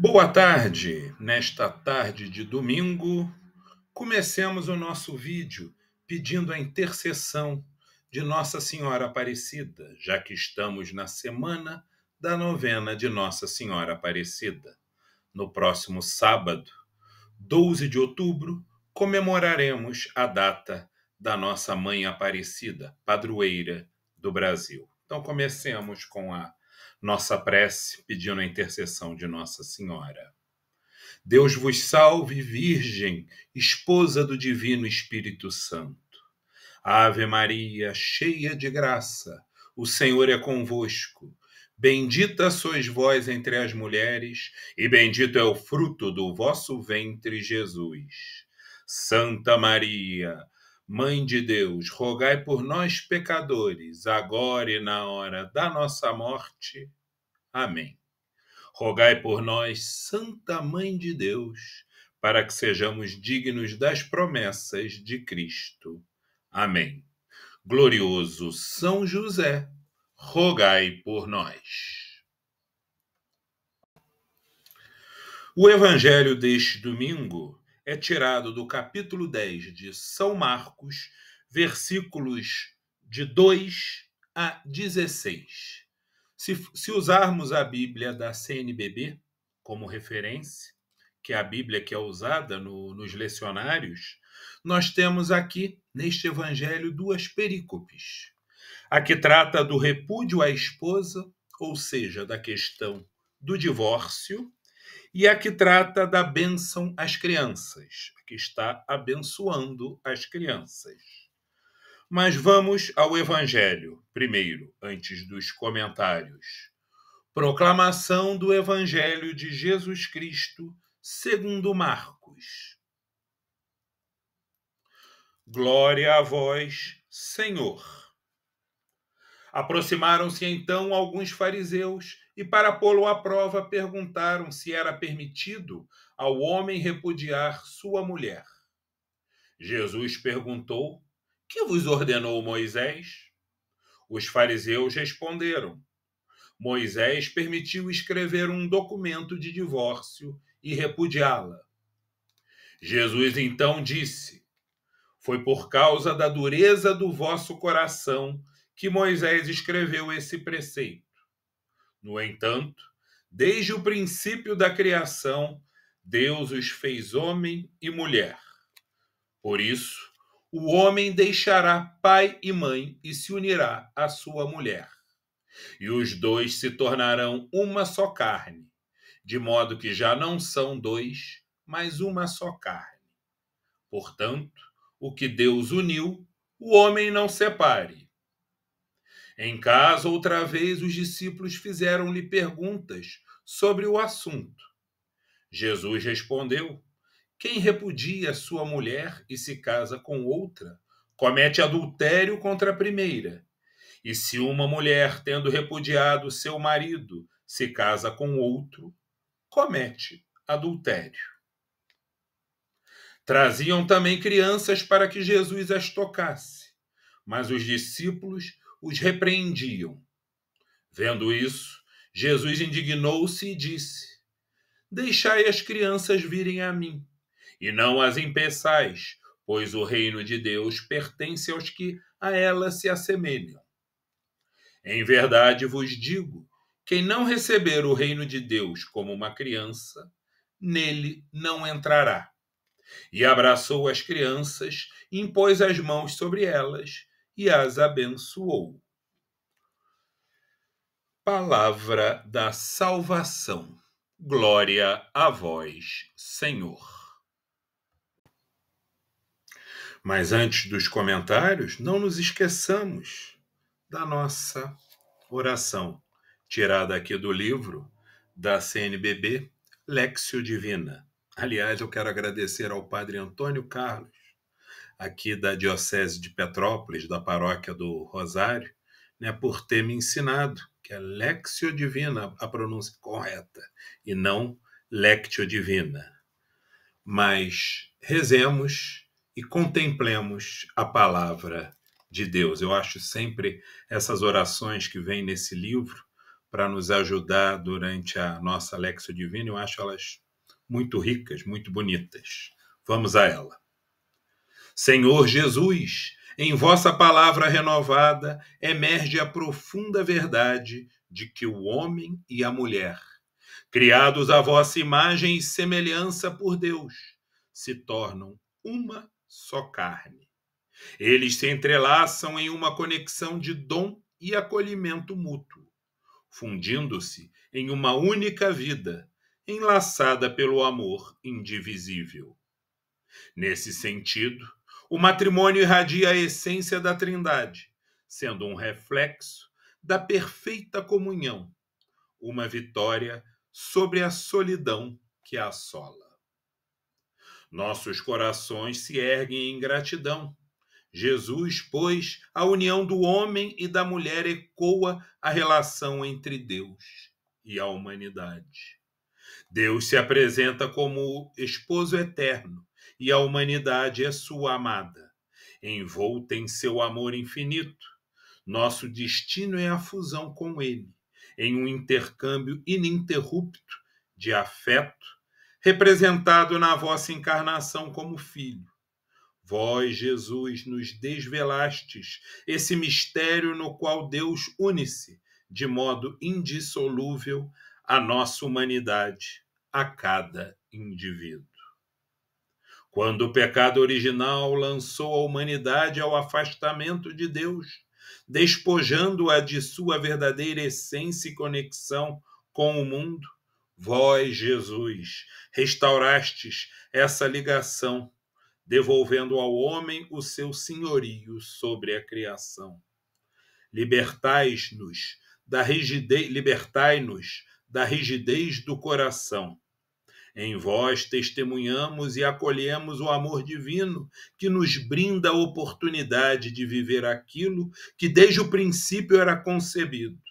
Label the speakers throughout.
Speaker 1: Boa tarde! Nesta tarde de domingo, comecemos o nosso vídeo pedindo a intercessão de Nossa Senhora Aparecida, já que estamos na semana da novena de Nossa Senhora Aparecida. No próximo sábado, 12 de outubro, comemoraremos a data da nossa Mãe Aparecida, padroeira do Brasil. Então, comecemos com a nossa prece, pedindo a intercessão de Nossa Senhora. Deus vos salve, Virgem, esposa do Divino Espírito Santo. Ave Maria, cheia de graça, o Senhor é convosco. Bendita sois vós entre as mulheres, e bendito é o fruto do vosso ventre, Jesus. Santa Maria, Mãe de Deus, rogai por nós, pecadores, agora e na hora da nossa morte. Amém. Rogai por nós, Santa Mãe de Deus, para que sejamos dignos das promessas de Cristo. Amém. Glorioso São José, rogai por nós. O evangelho deste domingo é tirado do capítulo 10 de São Marcos, versículos de 2 a 16. Se usarmos a Bíblia da CNBB como referência, que é a Bíblia que é usada nos lecionários, nós temos aqui, neste evangelho, duas perícopes. A que trata do repúdio à esposa, ou seja, da questão do divórcio, e a que trata da bênção às crianças, que está abençoando as crianças. Mas vamos ao Evangelho, primeiro, antes dos comentários. Proclamação do Evangelho de Jesus Cristo, segundo Marcos. Glória a vós, Senhor. Aproximaram-se então alguns fariseus e, para pô-lo à prova, perguntaram se era permitido ao homem repudiar sua mulher. Jesus perguntou: que vos ordenou Moisés? Os fariseus responderam: Moisés permitiu escrever um documento de divórcio e repudiá-la. Jesus então disse: foi por causa da dureza do vosso coração que Moisés escreveu esse preceito. No entanto, desde o princípio da criação, Deus os fez homem e mulher. Por isso, o homem deixará pai e mãe e se unirá à sua mulher. E os dois se tornarão uma só carne, de modo que já não são dois, mas uma só carne. Portanto, o que Deus uniu, o homem não separe. Em casa, outra vez, os discípulos fizeram-lhe perguntas sobre o assunto. Jesus respondeu: quem repudia sua mulher e se casa com outra, comete adultério contra a primeira. E se uma mulher, tendo repudiado seu marido, se casa com outro, comete adultério. Traziam também crianças para que Jesus as tocasse, mas os discípulos os repreendiam. Vendo isso, Jesus indignou-se e disse: deixai as crianças virem a mim, e não as impeçais, pois o reino de Deus pertence aos que a ela se assemelham. Em verdade vos digo, quem não receber o reino de Deus como uma criança, nele não entrará. E abraçou as crianças, impôs as mãos sobre elas e as abençoou. Palavra da salvação. Glória a vós, Senhor. Mas antes dos comentários, não nos esqueçamos da nossa oração, tirada aqui do livro da CNBB, Lectio Divina. Aliás, eu quero agradecer ao Padre Antônio Carlos, aqui da Diocese de Petrópolis, da Paróquia do Rosário, por ter me ensinado que é Lectio Divina a pronúncia correta, e não Lectio Divina. Mas rezemos e contemplemos a palavra de Deus. Eu acho sempre essas orações que vêm nesse livro para nos ajudar durante a nossa Lexio Divina. Eu acho elas muito ricas, muito bonitas. Vamos a ela. Senhor Jesus, em vossa palavra renovada emerge a profunda verdade de que o homem e a mulher, criados à vossa imagem e semelhança por Deus, se tornam uma só carne. Eles se entrelaçam em uma conexão de dom e acolhimento mútuo, fundindo-se em uma única vida, enlaçada pelo amor indivisível. Nesse sentido, o matrimônio irradia a essência da Trindade, sendo um reflexo da perfeita comunhão, uma vitória sobre a solidão que a assola. Nossos corações se erguem em gratidão. Jesus, pois, a união do homem e da mulher ecoa a relação entre Deus e a humanidade. Deus se apresenta como o esposo eterno e a humanidade é sua amada, envolta em seu amor infinito. Nosso destino é a fusão com ele, em um intercâmbio ininterrupto de afeto, representado na vossa encarnação como filho. Vós, Jesus, nos desvelastes esse mistério no qual Deus une-se de modo indissolúvel à nossa humanidade, a cada indivíduo. Quando o pecado original lançou a humanidade ao afastamento de Deus, despojando-a de sua verdadeira essência e conexão com o mundo, vós, Jesus, restaurastes essa ligação, devolvendo ao homem o seu senhorio sobre a criação. Libertai-nos da rigidez do coração. Em vós testemunhamos e acolhemos o amor divino que nos brinda a oportunidade de viver aquilo que desde o princípio era concebido.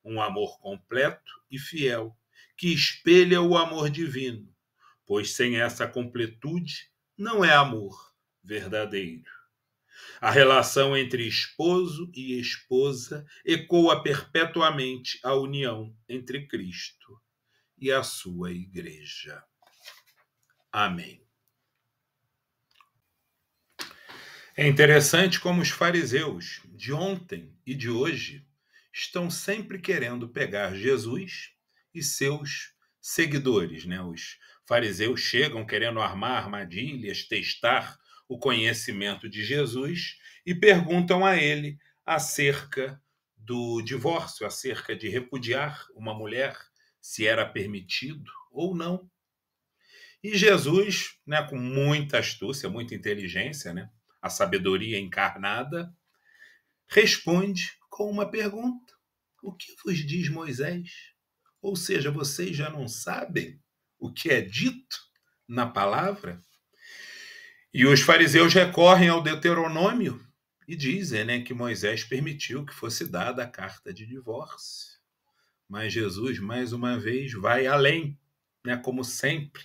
Speaker 1: Um amor completo e fiel, que espelha o amor divino, pois sem essa completude não é amor verdadeiro. A relação entre esposo e esposa ecoa perpetuamente a união entre Cristo e a sua igreja. Amém. É interessante como os fariseus de ontem e de hoje estão sempre querendo pegar Jesus e seus seguidores, né? Os fariseus chegam querendo armar armadilhas, testar o conhecimento de Jesus e perguntam a ele acerca do divórcio, acerca de repudiar uma mulher, se era permitido ou não. E Jesus, né, com muita astúcia, muita inteligência, né, a sabedoria encarnada, responde com uma pergunta: o que vos diz Moisés? Ou seja, vocês já não sabem o que é dito na palavra? E os fariseus recorrem ao Deuteronômio e dizem, né, que Moisés permitiu que fosse dada a carta de divórcio. Mas Jesus, mais uma vez, vai além, né, como sempre,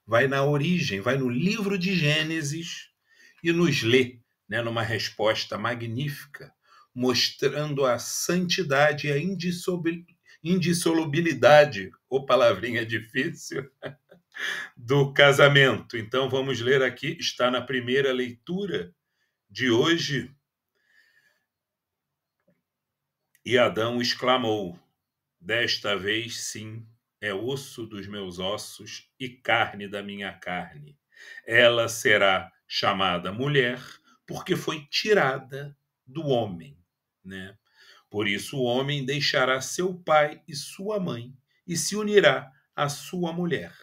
Speaker 1: vai na origem, vai no livro de Gênesis e nos lê, né, numa resposta magnífica, mostrando a santidade e a indissolubilidade, ou palavrinha difícil, do casamento. Então vamos ler aqui, está na primeira leitura de hoje. E Adão exclamou: desta vez sim, é osso dos meus ossos e carne da minha carne. Ela será chamada mulher, porque foi tirada do homem, né? Por isso o homem deixará seu pai e sua mãe e se unirá à sua mulher,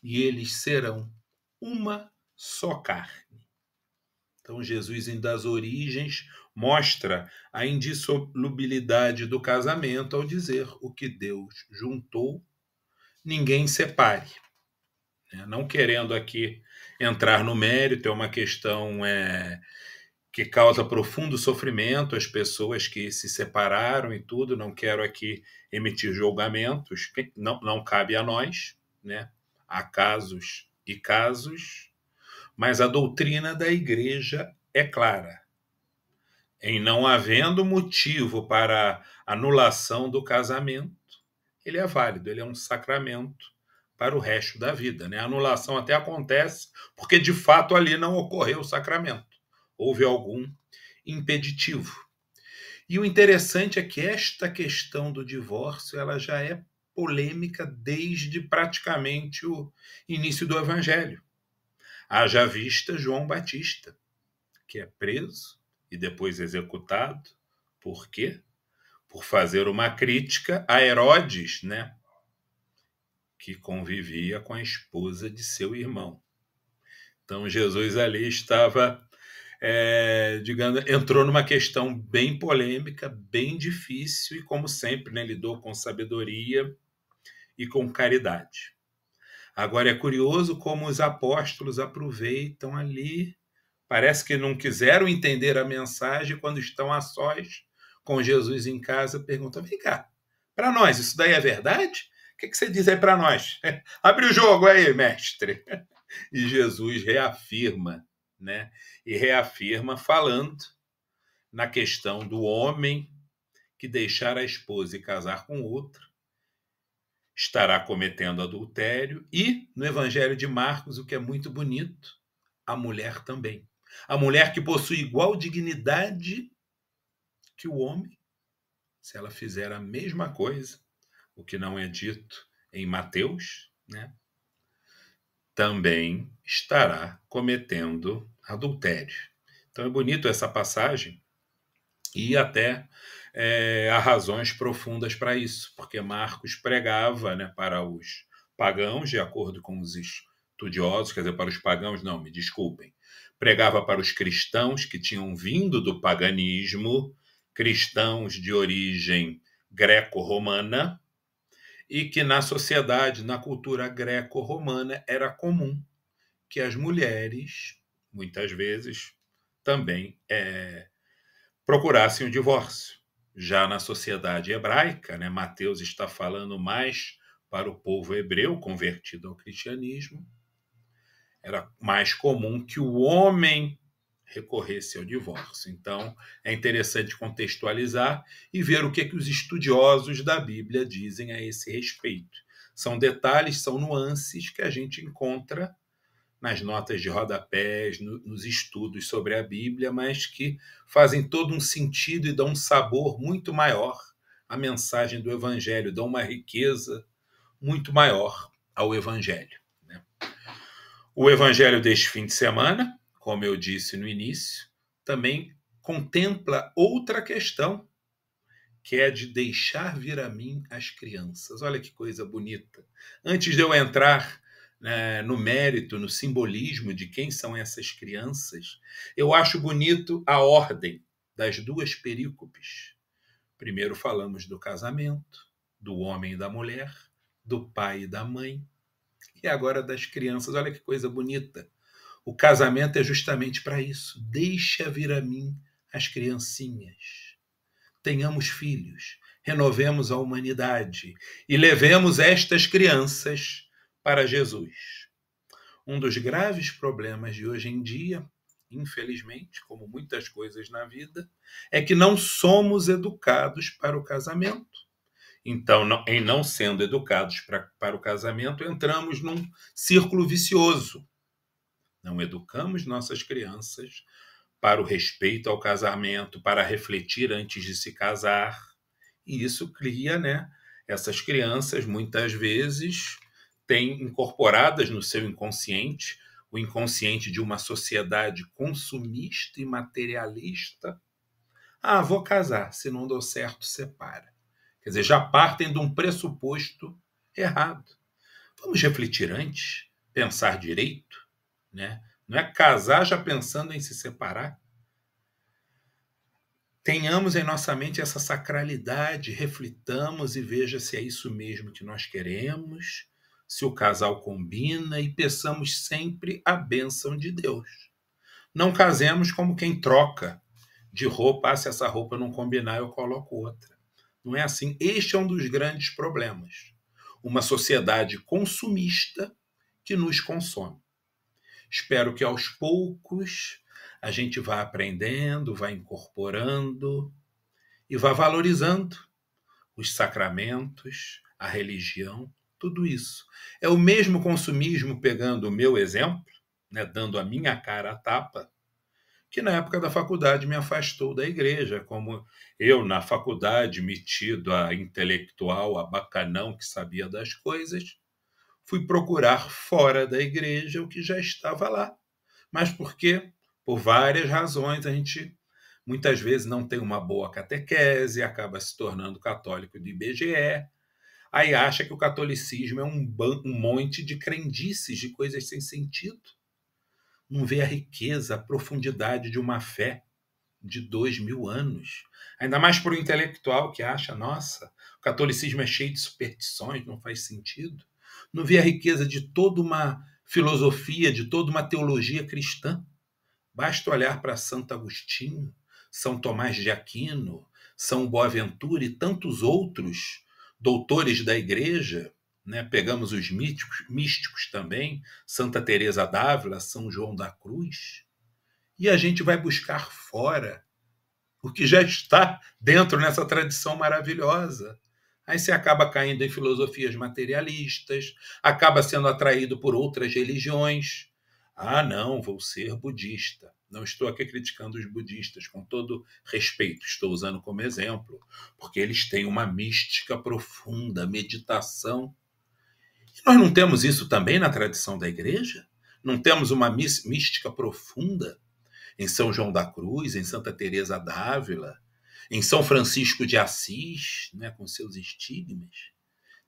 Speaker 1: e eles serão uma só carne. Então Jesus, indo das origens, mostra a indissolubilidade do casamento ao dizer: o que Deus juntou, ninguém separe. Não querendo aqui entrar no mérito, é uma questão que causa profundo sofrimento às pessoas que se separaram e tudo. Não quero aqui emitir julgamentos, não cabe a nós, né? Há casos e casos, mas a doutrina da igreja é clara. Em não havendo motivo para anulação do casamento, ele é válido, ele é um sacramento para o resto da vida, né? A anulação até acontece porque de fato ali não ocorreu o sacramento. Houve algum impeditivo. E o interessante é que esta questão do divórcio, ela já é polêmica desde praticamente o início do evangelho. Haja vista João Batista, que é preso e depois executado. Por quê? Por fazer uma crítica a Herodes, né? Que convivia com a esposa de seu irmão. Então Jesus ali estava, digamos, entrou numa questão bem polêmica, bem difícil e, como sempre, né, lidou com sabedoria e com caridade. Agora é curioso como os apóstolos aproveitam ali, parece que não quiseram entender a mensagem, quando estão a sós com Jesus em casa, perguntam: vem cá, para nós isso daí é verdade? O que você diz aí para nós? Abre o jogo aí, mestre. E Jesus reafirma, né? E reafirma falando na questão do homem que deixar a esposa e casar com outra estará cometendo adultério. E no Evangelho de Marcos, o que é muito bonito, a mulher também. A mulher que possui igual dignidade que o homem, se ela fizer a mesma coisa, o que não é dito em Mateus, né? Também estará cometendo adultério. Então é bonito essa passagem e até há razões profundas para isso, porque Marcos pregava, né, para os pagãos, de acordo com os estudiosos, quer dizer, para os pagãos, não, me desculpem, pregava para os cristãos que tinham vindo do paganismo, cristãos de origem greco-romana, e que na sociedade, na cultura greco-romana, era comum que as mulheres, muitas vezes, também procurassem o divórcio. Já na sociedade hebraica, né, Mateus está falando mais para o povo hebreu convertido ao cristianismo, era mais comum que o homem recorresse ao divórcio. Então, é interessante contextualizar e ver o que os estudiosos da Bíblia dizem a esse respeito. São detalhes, são nuances que a gente encontra nas notas de rodapés, nos estudos sobre a Bíblia, mas que fazem todo um sentido e dão um sabor muito maior à mensagem do Evangelho, dão uma riqueza muito maior ao Evangelho, né? O Evangelho deste fim de semana, como eu disse no início, também contempla outra questão, que é de deixar vir a mim as crianças. Olha que coisa bonita. Antes de eu entrar, né, no mérito, no simbolismo de quem são essas crianças, eu acho bonito a ordem das duas perícopes. Primeiro falamos do casamento, do homem e da mulher, do pai e da mãe, e agora das crianças. Olha que coisa bonita. O casamento é justamente para isso. Deixa vir a mim as criancinhas. Tenhamos filhos, renovemos a humanidade e levemos estas crianças para Jesus. Um dos graves problemas de hoje em dia, infelizmente, como muitas coisas na vida, é que não somos educados para o casamento. Então, em não sendo educados para o casamento, entramos num círculo vicioso. Não educamos nossas crianças para o respeito ao casamento, para refletir antes de se casar. E isso cria, né? Essas crianças, muitas vezes, têm incorporadas no seu inconsciente, o inconsciente de uma sociedade consumista e materialista. Ah, vou casar, se não deu certo, separa. Quer dizer, já partem de um pressuposto errado. Vamos refletir antes, pensar direito, né? Não é casar já pensando em se separar. Tenhamos em nossa mente essa sacralidade, reflitamos e veja se é isso mesmo que nós queremos, se o casal combina, e peçamos sempre a bênção de Deus. Não casemos como quem troca de roupa. Se essa roupa não combinar, eu coloco outra. Não é assim. Este é um dos grandes problemas. Uma sociedade consumista que nos consome. Espero que aos poucos a gente vai aprendendo, vai incorporando e vai valorizando os sacramentos, a religião, tudo isso. É o mesmo consumismo, pegando o meu exemplo, né, dando a minha cara à tapa, que na época da faculdade me afastou da igreja, como eu, na faculdade, metido a intelectual, a bacanão que sabia das coisas, fui procurar fora da igreja o que já estava lá. Mas por quê? Por várias razões, a gente muitas vezes não tem uma boa catequese, acaba se tornando católico do IBGE, aí acha que o catolicismo é um monte de crendices, de coisas sem sentido. Não vê a riqueza, a profundidade de uma fé de 2000 anos. Ainda mais para o intelectual que acha, nossa, o catolicismo é cheio de superstições, não faz sentido. Não vê a riqueza de toda uma filosofia, de toda uma teologia cristã. Basta olhar para Santo Agostinho, São Tomás de Aquino, São Boaventura e tantos outros doutores da igreja, né? Pegamos os místicos também, Santa Teresa d'Ávila, São João da Cruz, e a gente vai buscar fora o que já está dentro nessa tradição maravilhosa. Aí você acaba caindo em filosofias materialistas, acaba sendo atraído por outras religiões. Ah, não, vou ser budista. Não estou aqui criticando os budistas, com todo respeito, estou usando como exemplo, porque eles têm uma mística profunda, meditação. E nós não temos isso também na tradição da igreja? Não temos uma mística profunda em São João da Cruz, em Santa Teresa d'Ávila, em São Francisco de Assis, né, com seus estigmas?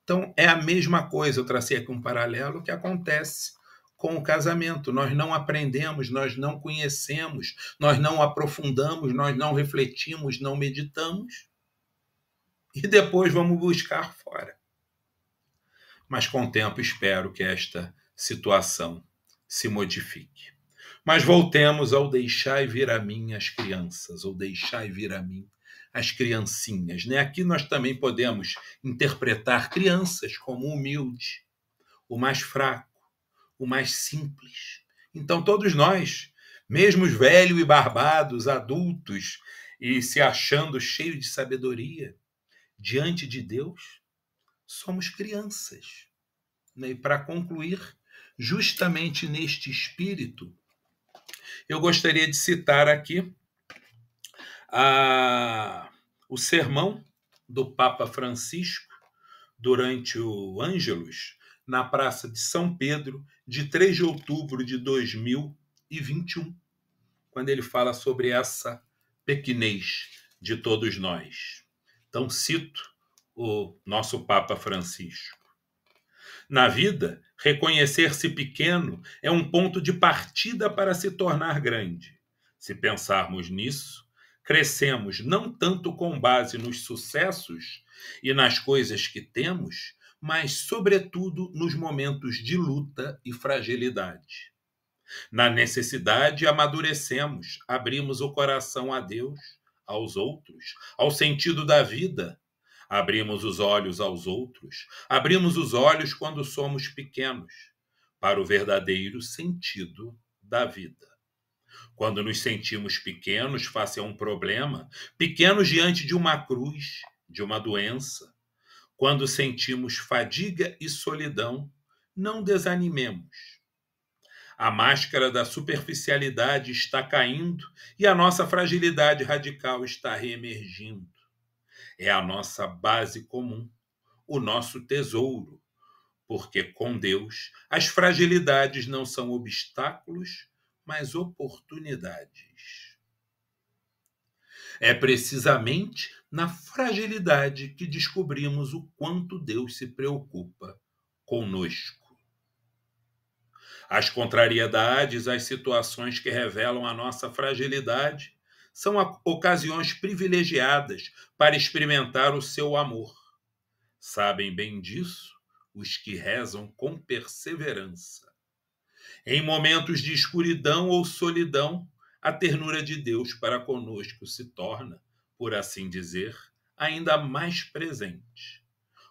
Speaker 1: Então, é a mesma coisa, eu tracei aqui um paralelo que acontece com o casamento. Nós não aprendemos, nós não conhecemos, nós não aprofundamos, nós não refletimos, não meditamos, e depois vamos buscar fora. Mas com o tempo espero que esta situação se modifique. Mas voltemos ao deixai vir a mim as crianças, ou deixai vir a mim as criancinhas. Né? Aqui nós também podemos interpretar crianças como humilde, o mais fraco, o mais simples. Então todos nós, mesmo os velhos e barbados, adultos, e se achando cheios de sabedoria, diante de Deus, somos crianças. Né? E para concluir, justamente neste espírito, eu gostaria de citar aqui o sermão do Papa Francisco durante o Ângelus, na Praça de São Pedro, de 3 de outubro de 2021, quando ele fala sobre essa pequenez de todos nós. Então, cito o nosso Papa Francisco. Na vida, reconhecer-se pequeno é um ponto de partida para se tornar grande. Se pensarmos nisso, crescemos não tanto com base nos sucessos e nas coisas que temos, mas, sobretudo, nos momentos de luta e fragilidade. Na necessidade, amadurecemos, abrimos o coração a Deus, aos outros, ao sentido da vida. Abrimos os olhos aos outros, abrimos os olhos quando somos pequenos, para o verdadeiro sentido da vida. Quando nos sentimos pequenos face a um problema, pequenos diante de uma cruz, de uma doença, quando sentimos fadiga e solidão, não desanimemos. A máscara da superficialidade está caindo e a nossa fragilidade radical está reemergindo. É a nossa base comum, o nosso tesouro, porque com Deus as fragilidades não são obstáculos, mas oportunidades. É precisamente na fragilidade que descobrimos o quanto Deus se preocupa conosco. As contrariedades, as situações que revelam a nossa fragilidade, são ocasiões privilegiadas para experimentar o seu amor. Sabem bem disso os que rezam com perseverança. Em momentos de escuridão ou solidão, a ternura de Deus para conosco se torna, por assim dizer, ainda mais presente.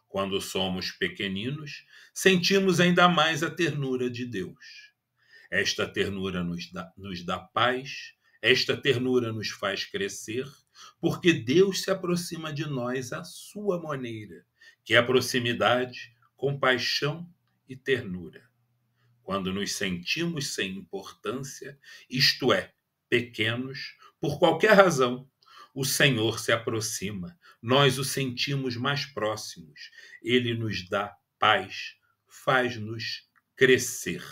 Speaker 1: Quando somos pequeninos, sentimos ainda mais a ternura de Deus. Esta ternura nos dá paz, Esta ternura nos faz crescer, porque Deus se aproxima de nós à sua maneira, que é a proximidade, compaixão e ternura. Quando nos sentimos sem importância, isto é, pequenos, por qualquer razão, o Senhor se aproxima, nós o sentimos mais próximos, ele nos dá paz, faz-nos crescer.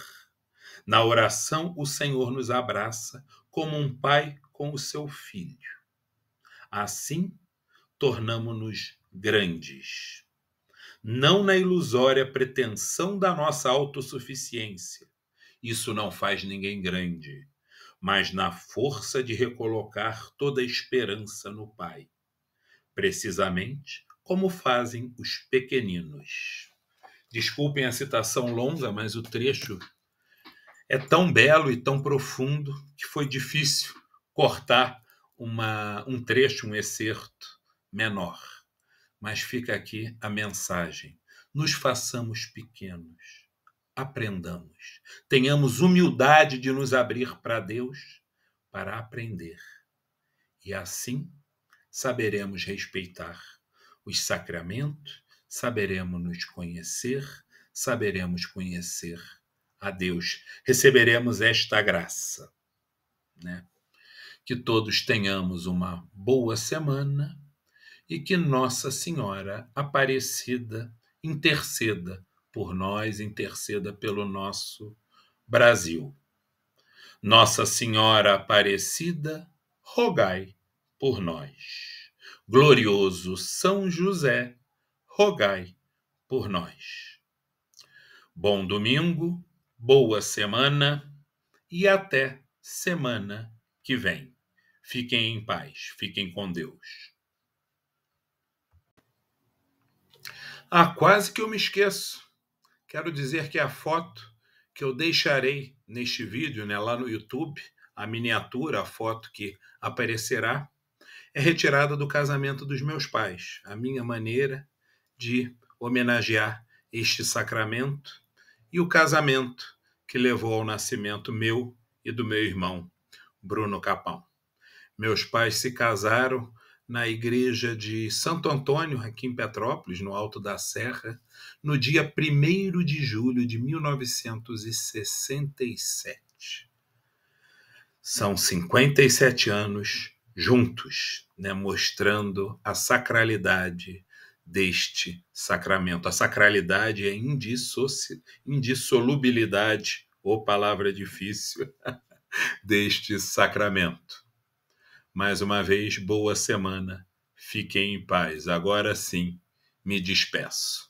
Speaker 1: Na oração, o Senhor nos abraça como um pai com o seu filho. Assim, tornamo-nos grandes. Não na ilusória pretensão da nossa autossuficiência. Isso não faz ninguém grande, mas na força de recolocar toda a esperança no Pai, precisamente como fazem os pequeninos. Desculpem a citação longa, mas o trecho é tão belo e tão profundo que foi difícil cortar um trecho, um excerto menor. Mas fica aqui a mensagem. Nos façamos pequenos, aprendamos, tenhamos humildade de nos abrir para Deus para aprender. E assim saberemos respeitar os sacramentos, saberemos nos conhecer, saberemos conhecer a Deus. Receberemos esta graça, né? Que todos tenhamos uma boa semana e que Nossa Senhora Aparecida interceda por nós, interceda pelo nosso Brasil. Nossa Senhora Aparecida, rogai por nós. Glorioso São José, rogai por nós. Bom domingo, boa semana e até semana que vem. Fiquem em paz, fiquem com Deus. Quase que eu me esqueço. Quero dizer que a foto que eu deixarei neste vídeo, né, lá no YouTube, a miniatura, a foto que aparecerá, é retirada do casamento dos meus pais. A minha maneira de homenagear este sacramento e o casamento que levou ao nascimento meu e do meu irmão, Bruno Capão. Meus pais se casaram na igreja de Santo Antônio, aqui em Petrópolis, no Alto da Serra, no dia 1º de julho de 1967. São 57 anos juntos, né, mostrando a sacralidade deste sacramento. A sacralidade é indissolubilidade, ou palavra difícil, deste sacramento. Mais uma vez, boa semana. Fiquem em paz. Agora sim, me despeço.